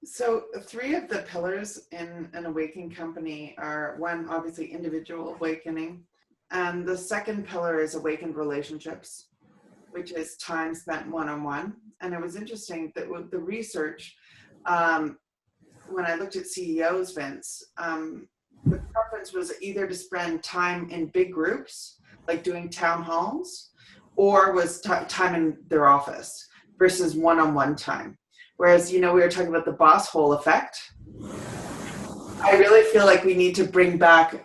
So three of the pillars in an awakening company are, one, obviously individual awakening. And the second pillar is awakened relationships, which is time spent one-on-one. And it was interesting that with the research, when I looked at CEOs, Vince, the preference was either to spend time in big groups, like doing town halls, or was time in their office versus one-on-one time. Whereas, we were talking about the boss hole effect. I really feel like we need to bring back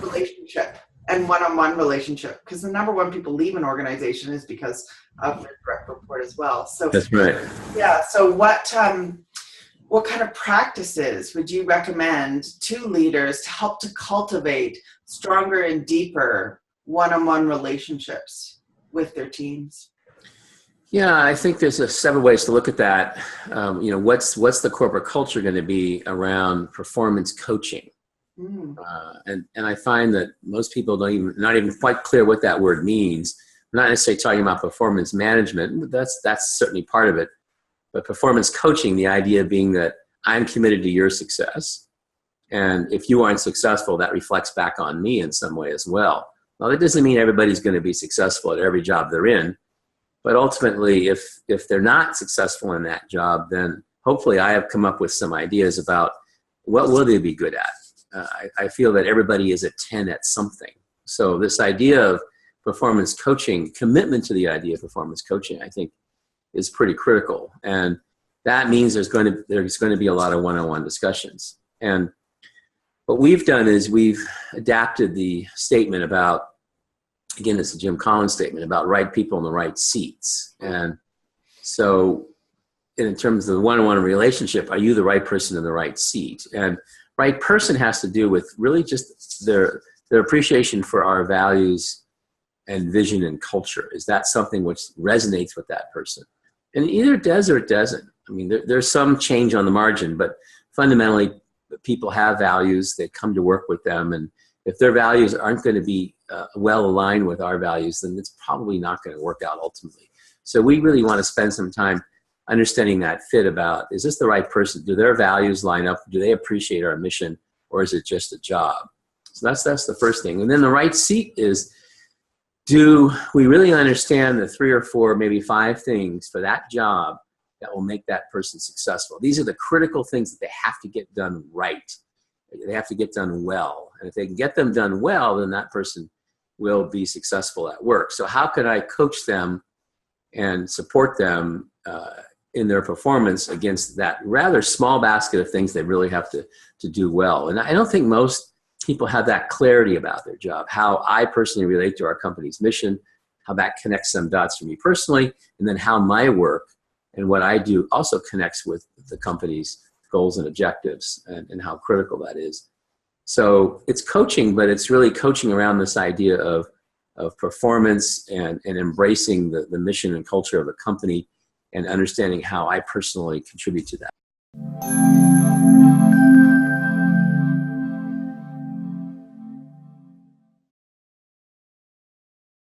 relationship and one-on-one relationship, because the number one people leave an organization is because of their direct report as well. So that's right. Yeah. So what kind of practices would you recommend to leaders to help to cultivate stronger and deeper one-on-one relationships with their teams? Yeah, I think there's several ways to look at that. What's the corporate culture going to be around performance coaching? And I find that most people not even quite clear what that word means. We're not necessarily talking about performance management. That's certainly part of it. But performance coaching, the idea being that I'm committed to your success. And if you aren't successful, that reflects back on me in some way as well. Now, that doesn't mean everybody's going to be successful at every job they're in. But ultimately, if they're not successful in that job, then hopefully I have come up with some ideas about what will they be good at. I feel that everybody is a 10 at something. So this idea of performance coaching, commitment to the idea of performance coaching, I think is pretty critical. And that means there's going to be a lot of one-on-one discussions. And what we've done is we've adapted the statement about, again, it's a Jim Collins statement about right people in the right seats. And so in terms of the one-on-one relationship, are you the right person in the right seat? And right person has to do with really just their appreciation for our values and vision and culture. Is that something which resonates with that person? And either it does or it doesn't. I mean, there's some change on the margin, but fundamentally, people have values. They come to work with them. And if their values aren't going to be well aligned with our values, then it's probably not going to work out ultimately. So we really want to spend some time understanding that fit about, is this the right person? Do their values line up? Do they appreciate our mission? Or is it just a job? So that's the first thing. And then the right seat is, do we really understand the 3 or 4, maybe 5 things for that job that will make that person successful? These are the critical things that they have to get done right. They have to get done well. And if they can get them done well, then that person will be successful at work. So how can I coach them and support them in their performance against that rather small basket of things they really have to do well? And I don't think most people have that clarity about their job, how I personally relate to our company's mission, how that connects some dots for me personally, and then how my work and what I do also connects with the company's goals and objectives, and how critical that is. So it's coaching, but it's really coaching around this idea of performance and embracing the mission and culture of the company and understanding how I personally contribute to that.